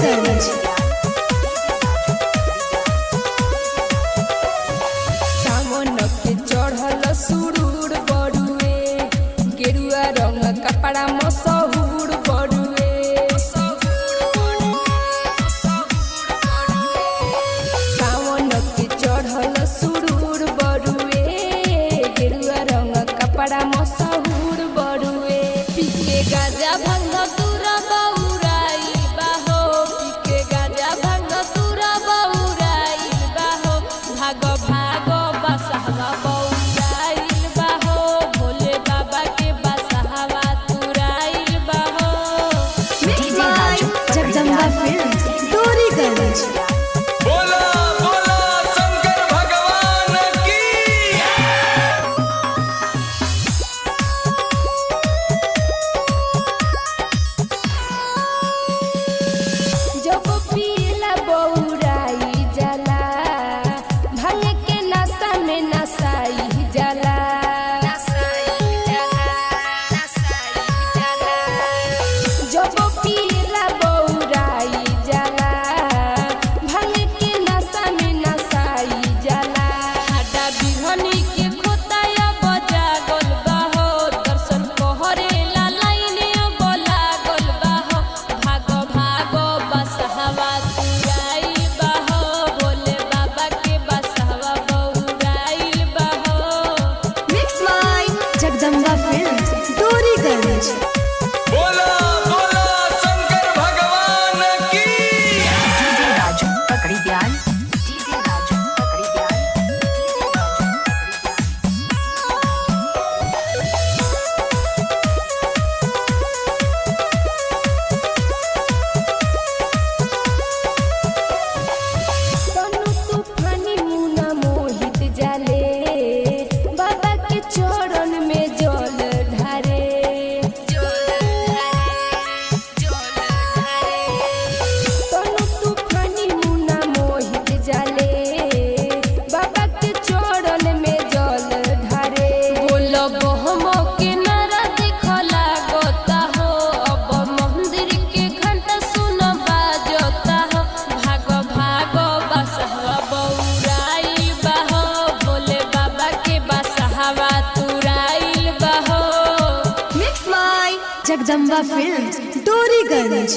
डोरीगंज। सावन के चढ़ल सुरूर बड़ुए, गेरुआ रंग कपड़ा मशहूर बड़ुए। सावन के चढ़ल सुरूर बड़ुए, गेरुआ रंग कपड़ा मशहूर बड़ुए। पीके गाजा भंग तुरा बउराई बाहो, पीके गाजा भंग तुरा बउराई बाहो। भाग भाग बसहवा बउराइल बाहो, भोले बाबा के बसहवा तुराइल बाहो। जगदम्बा फिल्म्स डोरीगंज। बोला बोला शंकर भगवान की। जब पीला बउराई जाला, भांग के नशा में नसाई जाला। जब पीला बउराई जाला, भांग के नशा में नसाई जाला। हाडा बिहनी के खोताया बजा गल बाहो, दर्शन कहरेला लाइने बोला गल बाहो। भाग भाग बसहवा तुराइल बाहो, भोले बाबा के बसहवा बउराइल बाहो। जगदम्बा फिल्म्स डोरीगंज। बोला बोला शंकर भगवान की। डीजे राजू पकड़ी ध्यान, डीजे राजू पकड़ी ध्यान। तनु तूफानी मुना मोहित जाले, बाबा के चरण में जल ढारे। तनु तूफानी मुना मोहित जाले, बाबा के चरण में जल ढारे। बोल बहम के नारा देखला गोता हो, अब मंदिर के घंटा सुन बाजता हो। भाग भाग बसहवा बउराइल बाहो, भोले बाबा के बसहवा तुराइल बाहो। जगदम्बा फिल्म्स डोरीगंज।